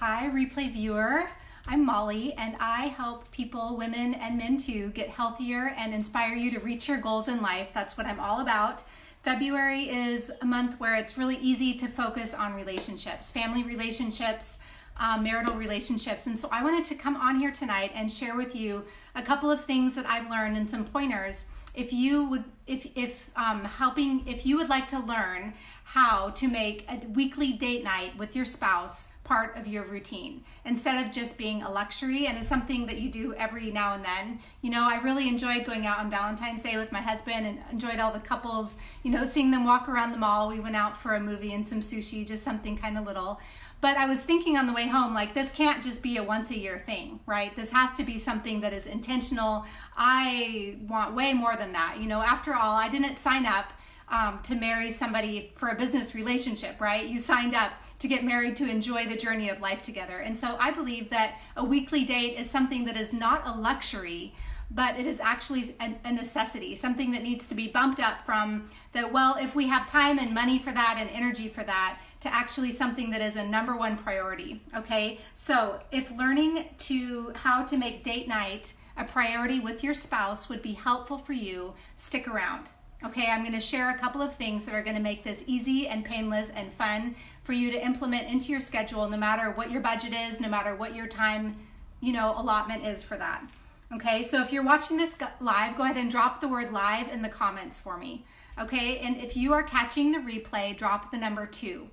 Hi, replay viewer. I'm Molly, and I help people, women and men too, get healthier and inspire you to reach your goals in life. That's what I'm all about. February is a month where it's really easy to focus on relationships, family relationships, marital relationships. And so I wanted to come on here tonight and share with you a couple of things that I've learned and some pointers. If you would like to learn how to make a weekly date night with your spouse part of your routine instead of just being a luxury and it's something that you do every now and then. You know, I really enjoyed going out on Valentine's Day with my husband and enjoyed all the couples, you know, seeing them walk around the mall. We went out for a movie and some sushi, just something kind of little. But I was thinking on the way home, like, this can't just be a once a year thing, right? This has to be something that is intentional. I want way more than that. You know, after all, I didn't sign up to marry somebody for a business relationship, right? You signed up to get married to enjoy the journey of life together. And so I believe that a weekly date is something that is not a luxury, but it is actually a necessity, something that needs to be bumped up from that, well, if we have time and money for that and energy for that, to actually something that is a number one priority, okay? So if learning how to make date night a priority with your spouse would be helpful for you, stick around. Okay, I'm going to share a couple of things that are going to make this easy and painless and fun for you to implement into your schedule, no matter what your budget is, no matter what your time, allotment is for that. Okay, so if you're watching this live, go ahead and drop the word live in the comments for me. Okay, and if you are catching the replay, drop the number 2.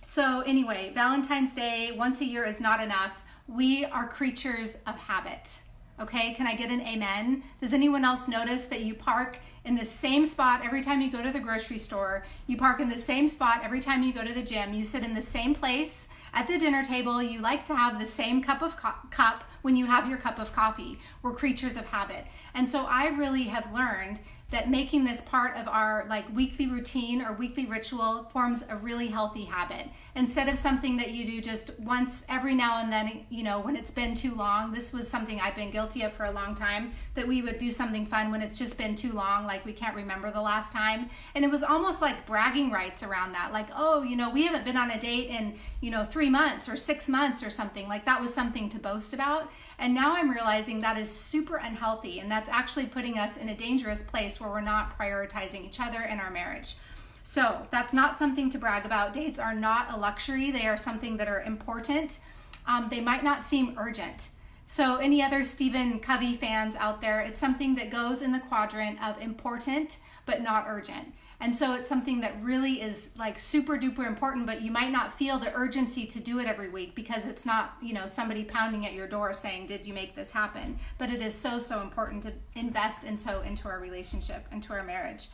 So anyway, Valentine's Day, once a year is not enough. We are creatures of habit. Okay, can I get an amen? Does anyone else notice that you park in the same spot every time you go to the grocery store? You park in the same spot every time you go to the gym. You sit in the same place at the dinner table. You like to have the same cup when you have your cup of coffee. We're creatures of habit. And so I really have learned that making this part of our weekly routine or weekly ritual forms a really healthy habit. Instead of something that you do just once every now and then, when it's been too long. This was something I've been guilty of for a long time, that we would do something fun when it's just been too long, like we can't remember the last time. And it was almost like bragging rights around that, like, oh, we haven't been on a date in, 3 months or 6 months or something. Like that was something to boast about. And now I'm realizing that is super unhealthy, and that's actually putting us in a dangerous place where we're not prioritizing each other in our marriage. So that's not something to brag about. Dates are not a luxury. They are something that are important. They might not seem urgent. So any other Stephen Covey fans out there, it's something that goes in the quadrant of important but not urgent. And so it's something that really is super duper important, but you might not feel the urgency to do it every week because it's not, somebody pounding at your door saying, did you make this happen? But it is so, so important to invest into our relationship, into our marriage.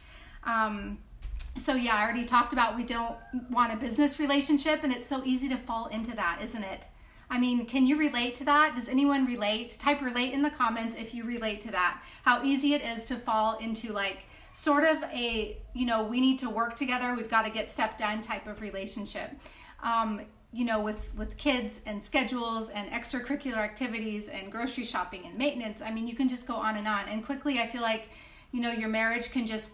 So yeah, I already talked about we don't want a business relationship, and it's so easy to fall into that, isn't it? I mean, can you relate to that? Does anyone relate? Type relate in the comments if you relate to that. How easy it is to fall into sort of a, we need to work together, we've got to get stuff done type of relationship. With kids and schedules and extracurricular activities and grocery shopping and maintenance. I mean, you can just go on. And quickly, I feel like, your marriage can just,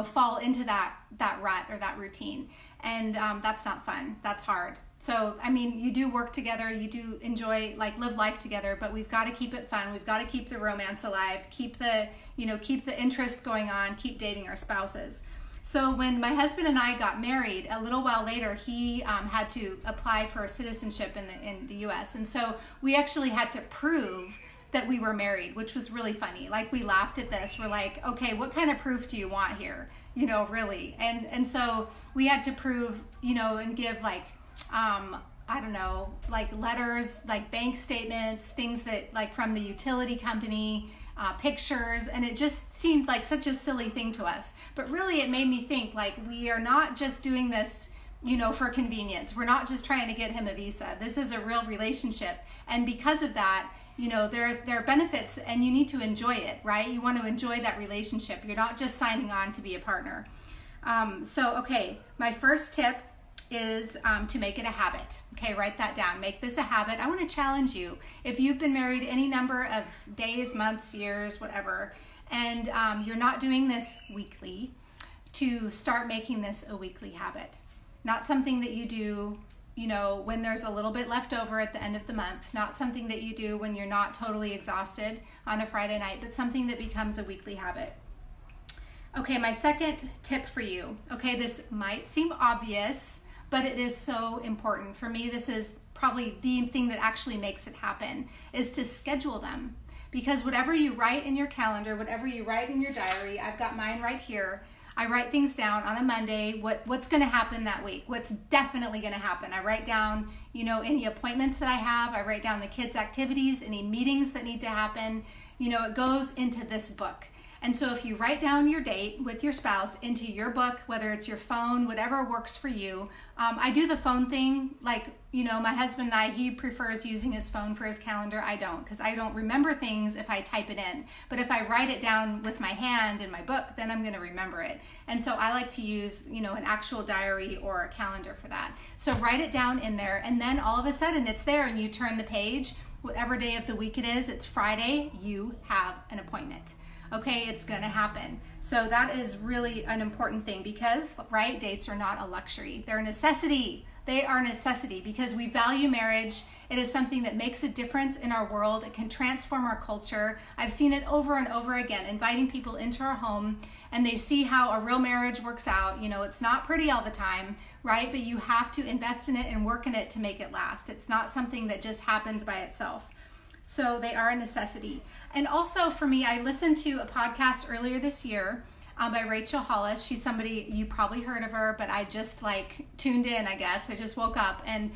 fall into that rut or that routine. And that's not fun. That's hard. So, I mean, you do work together, you do enjoy, live life together, but we've got to keep it fun. We've got to keep the romance alive, keep the interest going on, keep dating our spouses. So when my husband and I got married, a little while later, he had to apply for citizenship in the U.S. And so we actually had to prove that we were married, which was really funny. We laughed at this. We're like, okay, what kind of proof do you want here? Really. And so we had to prove, and give I don't know, letters, bank statements, things that from the utility company, pictures, and it just seemed like such a silly thing to us. But really it made me think we are not just doing this, for convenience. We're not just trying to get him a visa. This is a real relationship. And because of that, there are benefits, and you need to enjoy it, right? You want to enjoy that relationship. You're not just signing on to be a partner. Okay, my first tip is to make it a habit. Okay, write that down. Make this a habit. I want to challenge you. If you've been married any number of days, months, years, whatever, and you're not doing this weekly, to start making this a weekly habit. Not something that you do, when there's a little bit left over at the end of the month, not something that you do when you're not totally exhausted on a Friday night, but something that becomes a weekly habit. Okay, my second tip for you. Okay, this might seem obvious, but it is so important. For me, this is probably the thing that actually makes it happen, is to schedule them. Because whatever you write in your calendar, whatever you write in your diary, I've got mine right here. I write things down on a Monday, what's going to happen that week, what's definitely going to happen. I write down, any appointments that I have. I write down the kids' activities, any meetings that need to happen. It goes into this book. And so if you write down your date with your spouse into your book, whether it's your phone, whatever works for you. I do the phone thing, my husband and I, he prefers using his phone for his calendar. I don't, because I don't remember things if I type it in. But if I write it down with my hand in my book, then I'm going to remember it. And so I like to use, an actual diary or a calendar for that. So write it down in there, and then all of a sudden it's there, and you turn the page, whatever day of the week it is, it's Friday, you have an appointment. Okay, it's going to happen. So that is really an important thing because, right, dates are not a luxury. They're a necessity. They are a necessity because we value marriage. It is something that makes a difference in our world. It can transform our culture. I've seen it over and over again, inviting people into our home, and they see how a real marriage works out. It's not pretty all the time, right? But you have to invest in it and work in it to make it last. It's not something that just happens by itself. So they are a necessity. And also for me, I listened to a podcast earlier this year by Rachel Hollis. She's somebody, you probably heard of her, but I just tuned in, I guess. I just woke up, and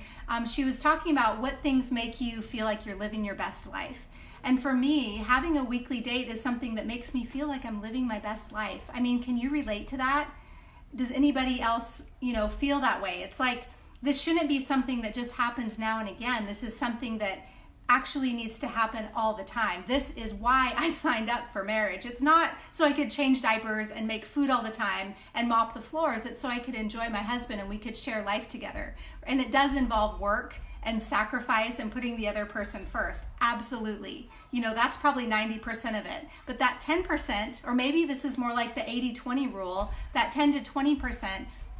she was talking about what things make you feel like you're living your best life. And for me, having a weekly date is something that makes me feel like I'm living my best life. I mean, can you relate to that? Does anybody else, feel that way? It's like, this shouldn't be something that just happens now and again. This is something that actually needs to happen all the time. This is why I signed up for marriage. It's not so I could change diapers and make food all the time and mop the floors. It's so I could enjoy my husband and we could share life together. And it does involve work and sacrifice and putting the other person first. Absolutely. That's probably 90% of it. But that 10%, or maybe this is more like the 80-20 rule, that 10 to 20%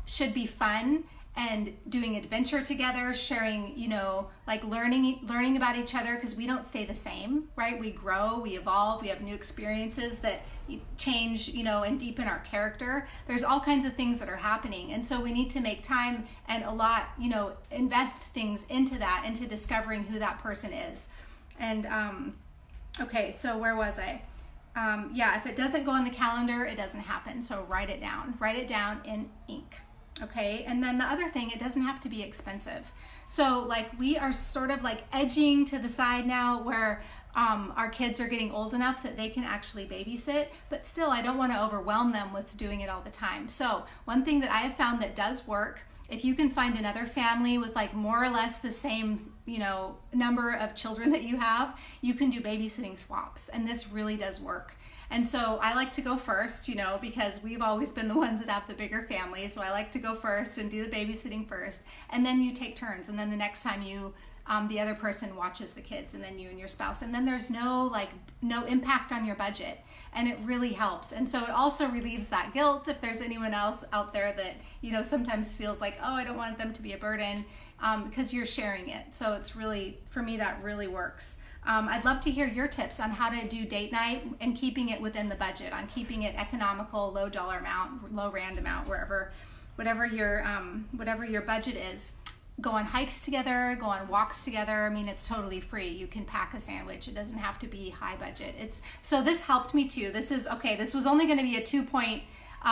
should be fun and doing adventure together, sharing, learning about each other, because we don't stay the same, right? We grow, we evolve, we have new experiences that change, and deepen our character. There's all kinds of things that are happening. And so we need to make time and a lot, invest things into that, into discovering who that person is. And, okay, so where was I? If it doesn't go on the calendar, it doesn't happen. So write it down in ink. Okay, and then the other thing, it doesn't have to be expensive. So we are sort of edging to the side now where our kids are getting old enough that they can actually babysit, but still I don't want to overwhelm them with doing it all the time. So one thing that I have found that does work, if you can find another family with more or less the same, number of children that you have, you can do babysitting swaps, and this really does work. And so I like to go first, because we've always been the ones that have the bigger families. So I like to go first and do the babysitting first. And then you take turns. And then the next time the other person watches the kids, and then you and your spouse. And then there's no impact on your budget. And it really helps. And so it also relieves that guilt if there's anyone else out there that, sometimes feels like, oh, I don't want them to be a burden, because you're sharing it. So it's really, for me, that really works. I'd love to hear your tips on how to do date night and keeping it within the budget, on keeping it economical, low dollar amount, low rand amount, whatever your budget is. Go on hikes together, go on walks together. I mean, it's totally free. You can pack a sandwich. It doesn't have to be high budget. So this helped me too. This was only going to be a 2-point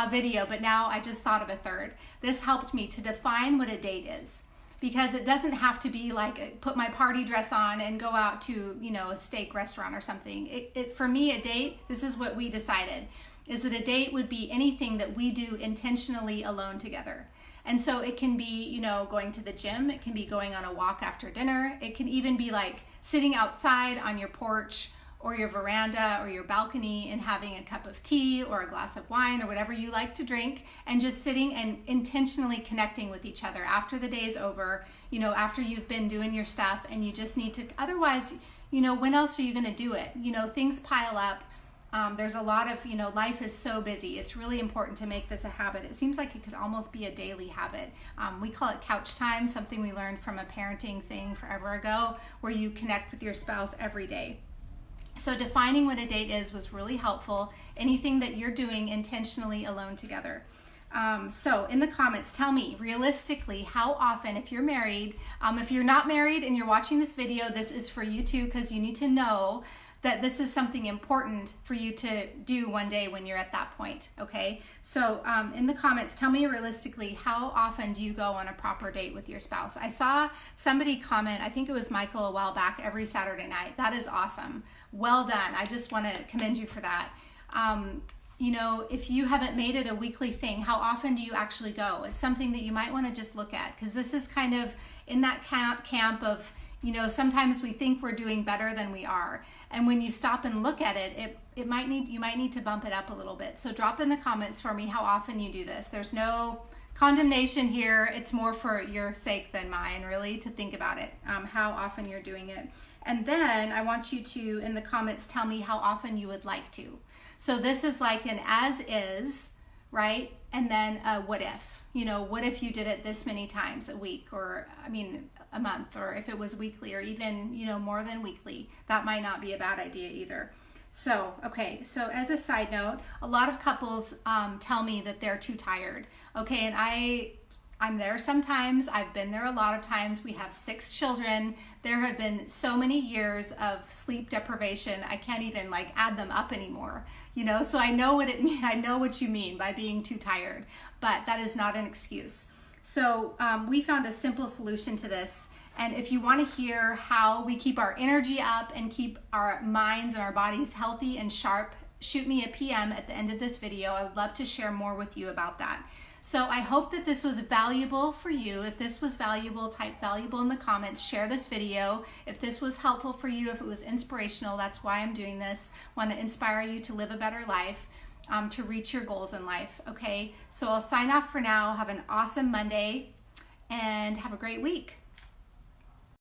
video, but now I just thought of a third. This helped me to define what a date is. Because it doesn't have to be put my party dress on and go out to, a steak restaurant or something. For me, a date, this is what we decided, is that a date would be anything that we do intentionally alone together. And so it can be, going to the gym. It can be going on a walk after dinner. It can even be sitting outside on your porch or your veranda or your balcony and having a cup of tea or a glass of wine or whatever you like to drink, and just sitting and intentionally connecting with each other after the day is over, after you've been doing your stuff, and you just need to, otherwise, when else are you going to do it? Things pile up. There's a lot of, life is so busy. It's really important to make this a habit. It seems like it could almost be a daily habit. We call it couch time, something we learned from a parenting thing forever ago, where you connect with your spouse every day. So defining what a date is was really helpful. Anything that you're doing intentionally alone together. So in the comments, tell me realistically how often, if you're married, if you're not married and you're watching this video, this is for you too, because you need to know that this is something important for you to do one day when you're at that point, okay? So in the comments, tell me realistically, how often do you go on a proper date with your spouse? I saw somebody comment, I think it was Michael a while back, every Saturday night. That is awesome. Well done. I just want to commend you for that. If you haven't made it a weekly thing, how often do you actually go? It's something that you might want to just look at, because this is kind of in that camp of, sometimes we think we're doing better than we are. And when you stop and look at it, you might need to bump it up a little bit. So drop in the comments for me how often you do this. There's no condemnation here. It's more for your sake than mine, really, to think about it, how often you're doing it. And then I want you to, in the comments, tell me how often you would like to. So this is like an as is, right? And then a what if. What if you did it this many times a week, or a month, or if it was weekly, or even, more than weekly. That might not be a bad idea either. So, okay, so as a side note, a lot of couples tell me that they're too tired. Okay, and I'm there sometimes. I've been there a lot of times. We have 6 children. There have been so many years of sleep deprivation. I can't even add them up anymore. So I know what it means. I know what you mean by being too tired, but that is not an excuse. So we found a simple solution to this. And if you want to hear how we keep our energy up and keep our minds and our bodies healthy and sharp, shoot me a PM at the end of this video. I would love to share more with you about that. So I hope that this was valuable for you. If this was valuable, type valuable in the comments. Share this video. If this was helpful for you, if it was inspirational, that's why I'm doing this. I want to inspire you to live a better life, to reach your goals in life, okay? So I'll sign off for now. Have an awesome Monday and have a great week.